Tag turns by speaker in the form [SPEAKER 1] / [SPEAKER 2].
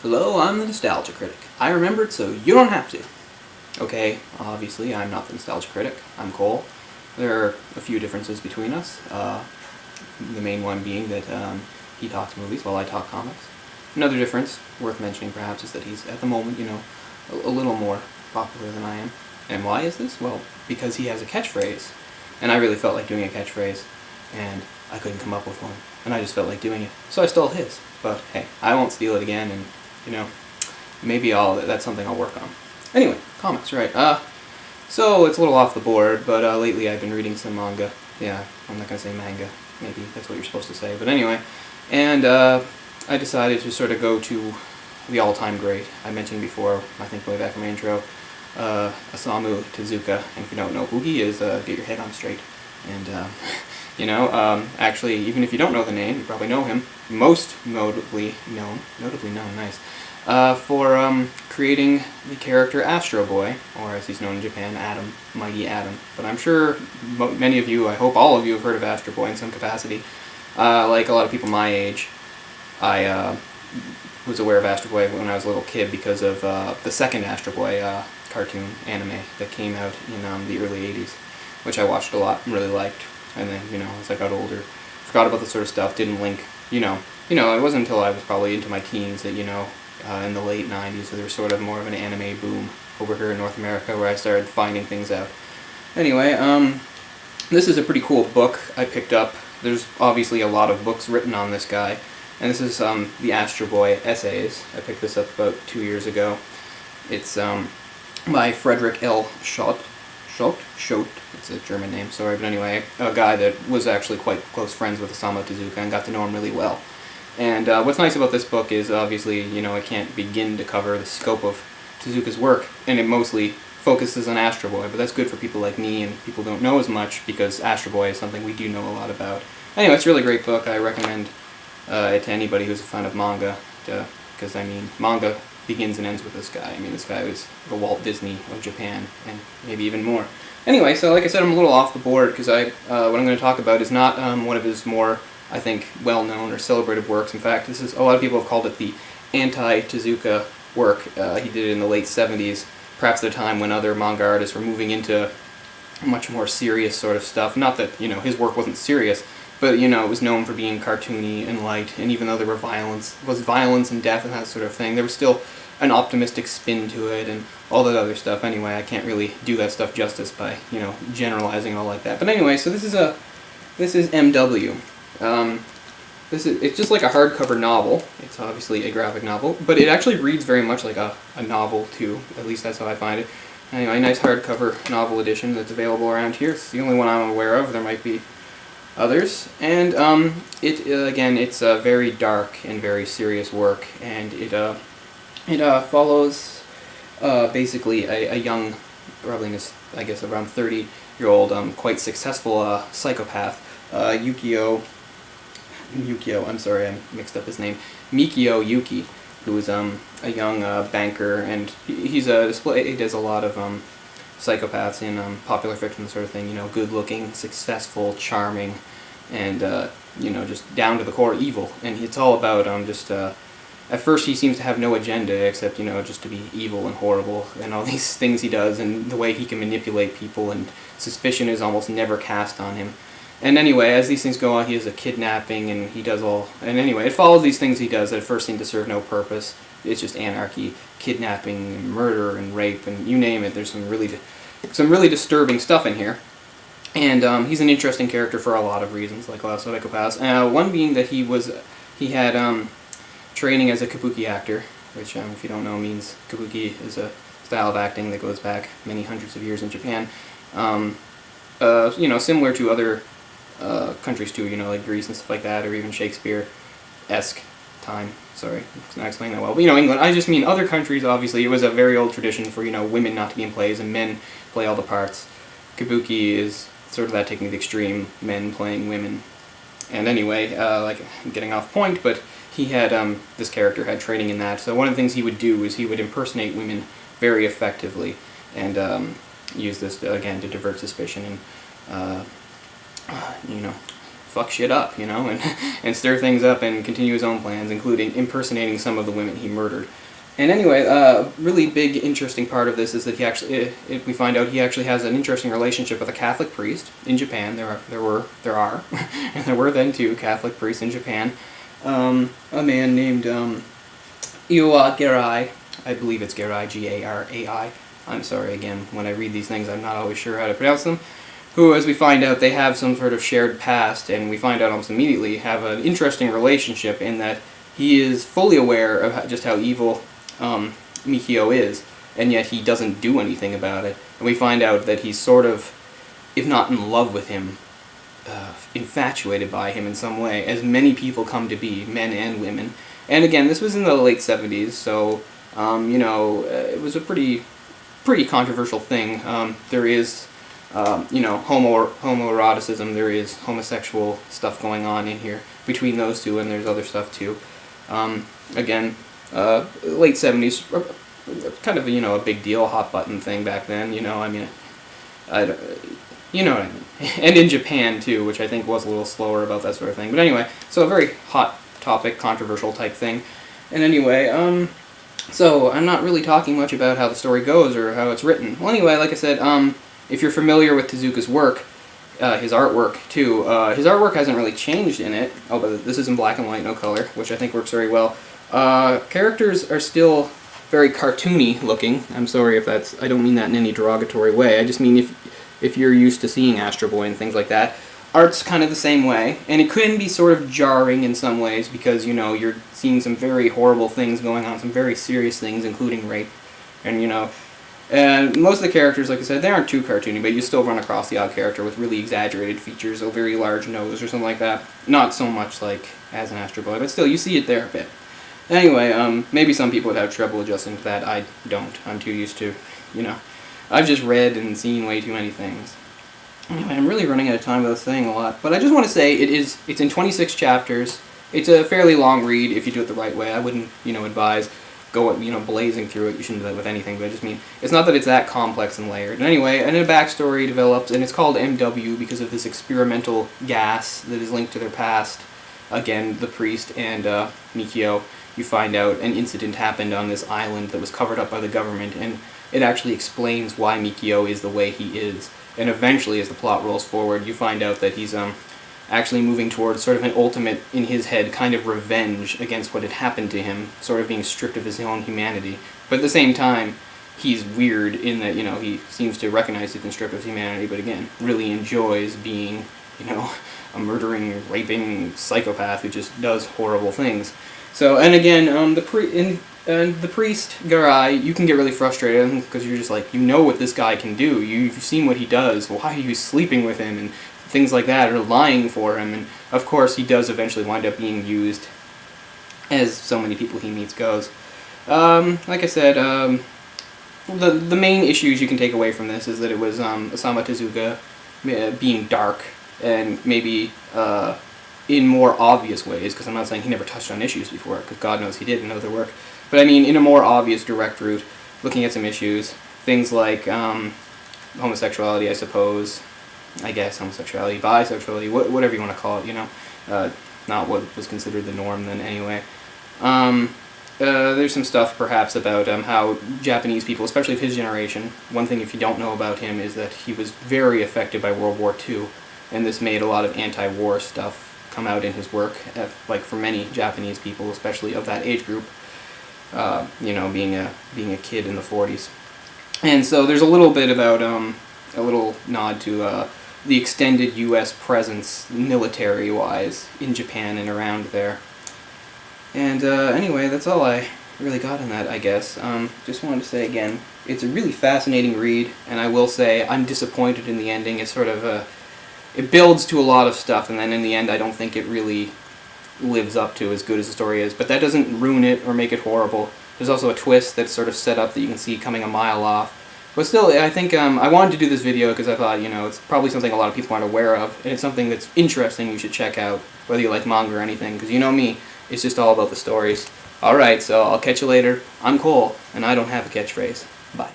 [SPEAKER 1] Hello, I'm the Nostalgia Critic. I remembered, so you don't have to. Okay, obviously I'm not the Nostalgia Critic. I'm Cole. There are a few differences between us. The main one being that he talks movies while I talk comics. Another difference, worth mentioning perhaps, is that he's, at the moment, a little more popular than I am. And why is this? Well, because he has a catchphrase. And I really felt like doing a catchphrase, and I couldn't come up with one. And I just felt like doing it. So I stole his. But hey, I won't steal it again, and maybe that's something I'll work on. Anyway, comics, right. So it's a little off the board, but lately I've been reading some manga. Yeah, I'm not going to say manga. Maybe that's what you're supposed to say. But anyway, and I decided to sort of go to the all-time great. I mentioned before, I think way back in my intro, Osamu Tezuka. And if you don't know who he is, get your head on straight. And, actually, even if you don't know the name, you probably know him. Most notably known, nice, for creating the character Astro Boy, or as he's known in Japan, Adam, Mighty Adam. But I'm sure many of you, I hope all of you, have heard of Astro Boy in some capacity. Like a lot of people my age, I was aware of Astro Boy when I was a little kid because of the second Astro Boy cartoon anime that came out in the early 80s, which I watched a lot and really liked. And then, as I got older, forgot about the sort of stuff, didn't link, it wasn't until I was probably into my teens that, in the late 90s, there was sort of more of an anime boom over here in North America where I started finding things out. Anyway, this is a pretty cool book I picked up. There's obviously a lot of books written on this guy, and this is the Astro Boy Essays. I picked this up about 2 years ago. It's by Frederick L. Schott, it's a German name, sorry, but anyway, a guy that was actually quite close friends with Osamu Tezuka and got to know him really well. And what's nice about this book is, obviously, I can't begin to cover the scope of Tezuka's work, and it mostly focuses on Astro Boy, but that's good for people like me and people who don't know as much, because Astro Boy is something we do know a lot about. Anyway, it's a really great book. I recommend it to anybody who's a fan of manga, because, manga begins and ends with this guy. This guy was the Walt Disney of Japan, and maybe even more. Anyway, so like I said, I'm a little off the board, because what I'm going to talk about is not one of his more, I think, well-known or celebrated works. In fact, a lot of people have called it the anti-Tezuka work. He did it in the late 70s, perhaps at a time when other manga artists were moving into much more serious sort of stuff. Not that, his work wasn't serious, but, it was known for being cartoony and light, and even though there was violence and death and that sort of thing, there was still an optimistic spin to it and all that other stuff. Anyway, I can't really do that stuff justice by, generalizing it all like that. But anyway, so this is MW. It's just like a hardcover novel. It's obviously a graphic novel, but it actually reads very much like a novel too. At least that's how I find it. Anyway, a nice hardcover novel edition that's available around here. It's the only one I'm aware of. There might be others. And it's a very dark and very serious work, and it follows basically a young, probably I guess around 30-year-old, quite successful psychopath, Yukio, I'm sorry, I mixed up his name, Mikio Yuki, who is a young banker, and he does a lot of psychopaths in popular fiction, sort of thing, good-looking, successful, charming, and, just down to the core evil. And it's all about at first he seems to have no agenda except, just to be evil and horrible, and all these things he does, and the way he can manipulate people, and suspicion is almost never cast on him. And anyway, as these things go on, he has a kidnapping, and he does and anyway, it follows these things he does that at first seem to serve no purpose. It's just anarchy, kidnapping, and murder, and rape, and you name it. There's some really disturbing stuff in here. And he's an interesting character for a lot of reasons, like a lot of psychopaths. One being that he had training as a kabuki actor, which, if you don't know, means kabuki is a style of acting that goes back many hundreds of years in Japan. Similar to other countries too, like Greece and stuff like that, or even Shakespeare-esque time. Sorry, I'm not explaining that well. But, England, I just mean other countries, obviously. It was a very old tradition for, women not to be in plays and men play all the parts. Kabuki is sort of that taking the extreme, men playing women. And anyway, I'm getting off point, but he had, this character had training in that. So one of the things he would do is he would impersonate women very effectively, and use this, again, to divert suspicion and, fuck shit up, you know, and, and stir things up and continue his own plans, including impersonating some of the women he murdered. And anyway, really big, interesting part of this is that he actually, we find out he actually has an interesting relationship with a Catholic priest in Japan. There are, and there were then too Catholic priests in Japan. A man named Gerai, I believe it's Gerai, G-A-R-A-I. I'm sorry again, when I read these things, I'm not always sure how to pronounce them. Who, as we find out, they have some sort of shared past, and we find out almost immediately have an interesting relationship in that he is fully aware of just how evil Mikio is, and yet he doesn't do anything about it. And we find out that he's sort of, if not in love with him, infatuated by him in some way, as many people come to be, men and women. And again, this was in the late 70s, so, you know, it was a pretty controversial thing. There is, you know, homoeroticism, there is homosexual stuff going on in here between those two, and there's other stuff too. Again, late 70s, kind of, you know, a big deal, hot button thing back then, you know, I mean, you know what I mean. And in Japan too, which I think was a little slower about that sort of thing. But anyway, so a very hot topic, controversial type thing. And anyway, so I'm not really talking much about how the story goes or how it's written. Well, anyway, like I said, if you're familiar with Tezuka's work, his artwork too, his artwork hasn't really changed in it. Oh, but this is in black and white, no color, which I think works very well. Characters are still very cartoony looking. I'm sorry if that's, I don't mean that in any derogatory way. I just mean if you're used to seeing Astro Boy and things like that, art's kind of the same way, and it can be sort of jarring in some ways because, you know, you're seeing some very horrible things going on, some very serious things, including rape, and, you know, and most of the characters, like I said, they aren't too cartoony, but you still run across the odd character with really exaggerated features, a very large nose or something like that. Not so much like as an Astro Boy, but still, you see it there a bit. Anyway, maybe some people would have trouble adjusting to that. I don't. I'm too used to, you know, I've just read and seen way too many things. Anyway, I'm really running out of time with this thing a lot, but I just want to say it's in 26 chapters. It's a fairly long read if you do it the right way. I wouldn't, you know, advise go, you know, blazing through it. You shouldn't do that with anything, but I just mean, it's not that it's that complex and layered. And anyway, and a backstory develops, and it's called MW because of this experimental gas that is linked to their past. Again, the priest and Mikio, you find out an incident happened on this island that was covered up by the government, and it actually explains why Mikio is the way he is. And eventually, as the plot rolls forward, you find out that he's actually moving towards sort of an ultimate, in his head, kind of revenge against what had happened to him, sort of being stripped of his own humanity. But at the same time, he's weird in that, you know, he seems to recognize he's been stripped of humanity, but again, really enjoys being, you know, a murdering, raping psychopath who just does horrible things. So, and again, the priest, Garai, you can get really frustrated because you're just like, you know what this guy can do. You've seen what he does. Why are you sleeping with him and things like that, or lying for him? And of course, he does eventually wind up being used, as so many people he meets goes. Like I said, the main issues you can take away from this is that it was Osamu Tezuka being dark and maybe in more obvious ways, because I'm not saying he never touched on issues before, because God knows he did in other work, but I mean in a more obvious, direct route, looking at some issues, things like homosexuality, I suppose, I guess homosexuality, bisexuality, whatever you want to call it, you know, not what was considered the norm then anyway. There's some stuff perhaps about how Japanese people, especially of his generation, one thing if you don't know about him is that he was very affected by World War II, and this made a lot of anti-war stuff come out in his work, like for many Japanese people, especially of that age group, you know, being a kid in the 40s. And so there's a little bit about, a little nod to the extended U.S. presence, military-wise, in Japan and around there. And anyway, that's all I really got on that, I guess. Just wanted to say again, it's a really fascinating read, and I will say I'm disappointed in the ending. It's sort of it builds to a lot of stuff, and then in the end I don't think it really lives up to as good as the story is. But that doesn't ruin it or make it horrible. There's also a twist that's sort of set up that you can see coming a mile off. But still, I think I wanted to do this video because I thought, you know, it's probably something a lot of people aren't aware of, and it's something that's interesting you should check out, whether you like manga or anything, because you know me, it's just all about the stories. Alright, so I'll catch you later. I'm Cole, and I don't have a catchphrase. Bye.